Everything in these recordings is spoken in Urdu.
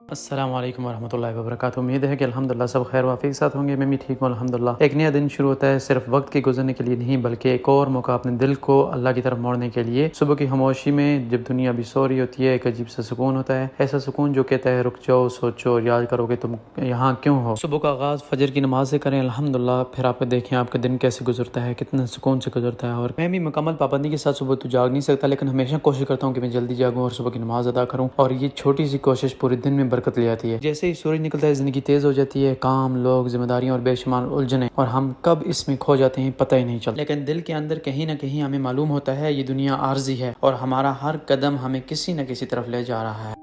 السلام علیکم ورحمۃ اللہ وبرکاتہ۔ امید ہے کہ الحمدللہ سب خیر وافی کے ساتھ ہوں گے۔ میں بھی ٹھیک ہوں الحمدللہ۔ ایک نیا دن شروع ہوتا ہے، صرف وقت کے گزرنے کے لیے نہیں بلکہ ایک اور موقع اپنے دل کو اللہ کی طرف موڑنے کے لیے۔ صبح کی خاموشی میں جب دنیا بھی سو رہی ہوتی ہے، ایک عجیب سا سکون ہوتا ہے، ایسا سکون جو کہتا ہے رک جاؤ، سوچو اور یاد کرو کہ تم یہاں کیوں ہو۔ صبح کا آغاز فجر کی نماز سے کریں الحمدللہ، پھر آپ دیکھیں آپ کا دن کیسے گزرتا ہے، کتنا سکون سے گزرتا ہے۔ اور میں بھی مکمل پابندی کے ساتھ صبح تو جاگ نہیں سکتا، لیکن ہمیشہ کوشش کرتا ہوں کہ میں جلدی جاگوں اور صبح کی نماز ادا کروں، اور یہ چھوٹی سی کوشش پورے دن میں برکت لے آتی ہے۔ جیسے ہی سورج نکلتا ہے زندگی تیز ہو جاتی ہے، کام، لوگ، ذمہ داریاں اور بے شمار الجھنیں، اور ہم کب اس میں کھو جاتے ہیں پتہ ہی نہیں چلتا۔ لیکن دل کے اندر کہیں نہ کہیں ہمیں معلوم ہوتا ہے یہ دنیا عارضی ہے، اور ہمارا ہر قدم ہمیں کسی نہ کسی طرف لے جا رہا ہے۔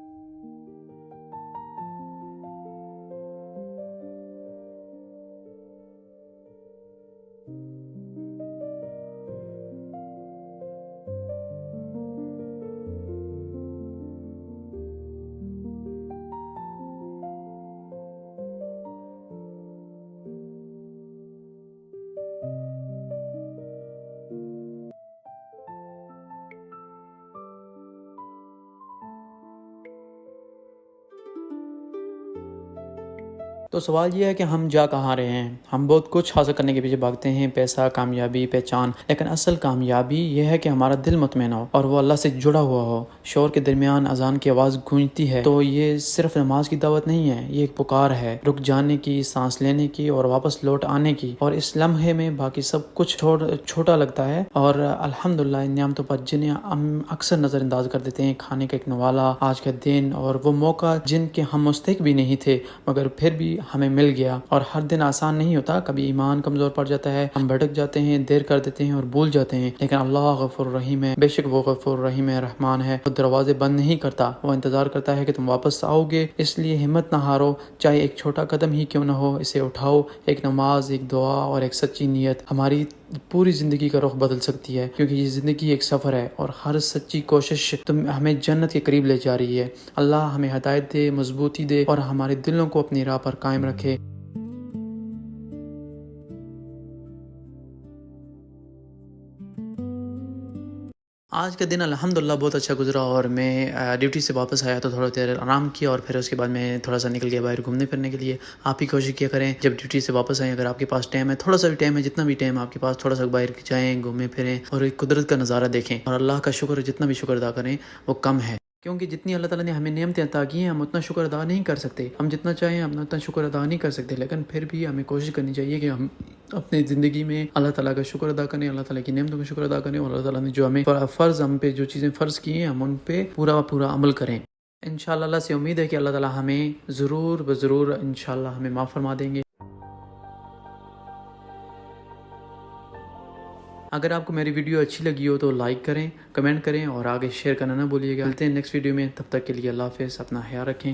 تو سوال یہ ہے کہ ہم جا کہاں رہے ہیں؟ ہم بہت کچھ حاصل کرنے کے پیچھے بھاگتے ہیں، پیسہ، کامیابی، پہچان، لیکن اصل کامیابی یہ ہے کہ ہمارا دل مطمئن ہو اور وہ اللہ سے جڑا ہوا ہو۔ شور کے درمیان اذان کی آواز گونجتی ہے تو یہ صرف نماز کی دعوت نہیں ہے، یہ ایک پکار ہے رک جانے کی، سانس لینے کی اور واپس لوٹ آنے کی۔ اور اس لمحے میں باقی سب کچھ چھوٹا لگتا ہے، اور الحمدللہ ان نعمتوں پر جنہیں ہم اکثر نظر انداز کر دیتے ہیں، کھانے کا ایک نوالا، آج کا دن، اور وہ موقع جن کے ہم مستحق بھی نہیں تھے مگر پھر بھی ہمیں مل گیا۔ اور ہر دن آسان نہیں ہوتا، کبھی ایمان کمزور پڑ جاتا ہے، ہم بھٹک جاتے ہیں، دیر کر دیتے ہیں اور بھول جاتے ہیں، لیکن اللہ غفور رحیم ہے، بے شک وہ غفور رحیم ہے، رحمان ہے۔ وہ دروازے بند نہیں کرتا، وہ انتظار کرتا ہے کہ تم واپس آؤ گے، اس لیے ہمت نہ ہارو، چاہے ایک چھوٹا قدم ہی کیوں نہ ہو، اسے اٹھاؤ۔ ایک نماز، ایک دعا اور ایک سچی نیت ہماری پوری زندگی کا رخ بدل سکتی ہے، کیونکہ یہ زندگی ایک سفر ہے اور ہر سچی کوشش ہمیں جنت کے قریب لے جا رہی ہے۔ اللہ ہمیں ہدایت دے، مضبوطی دے اور ہمارے دلوں کو اپنی راہ پر قائم رکھے۔ آج کا دن الحمدللہ بہت اچھا گزرا، اور میں ڈیوٹی سے واپس آیا تو تھوڑا دیر آرام کیا، اور پھر اس کے بعد میں تھوڑا سا نکل گیا باہر گھومنے پھرنے کے لیے۔ آپ بھی کوشش کیا کریں جب ڈیوٹی سے واپس آئیں، اگر آپ کے پاس ٹائم ہے، تھوڑا سا بھی ٹائم ہے، جتنا بھی ٹائم آپ کے پاس، تھوڑا سا باہر جائیں، گھومیں پھریں اور ایک قدرت کا نظارہ دیکھیں، اور اللہ کا شکر جتنا بھی شکر ادا کریں وہ کم ہے، کیونکہ جتنی اللہ تعالیٰ نے ہمیں نعمتیں عطا کی ہیں ہم اتنا شکر ادا نہیں کر سکتے۔ ہم جتنا چاہیں ہم اتنا شکر ادا نہیں کر سکتے، لیکن پھر بھی ہمیں کوشش کرنی چاہیے کہ ہم اپنی زندگی میں اللہ تعالیٰ کا شکر ادا کریں، اللہ تعالیٰ کی نعمتوں کا شکر ادا کریں، اور اللہ تعالیٰ نے جو ہمیں ہم پہ جو چیزیں فرض کی ہیں ہم ان پہ پورا عمل کریں۔ انشاءاللہ اللہ سے امید ہے کہ اللہ تعالیٰ ہمیں ضرور انشاءاللہ ہمیں معاف فرما دیں گے۔ اگر آپ کو میری ویڈیو اچھی لگی ہو تو لائک کریں، کمنٹ کریں اور آگے شیئر کرنا نہ بھولیے گا۔ ملتے ہیں نیکسٹ ویڈیو میں، تب تک کے لیے اللہ حافظ، اپنا خیال رکھیں۔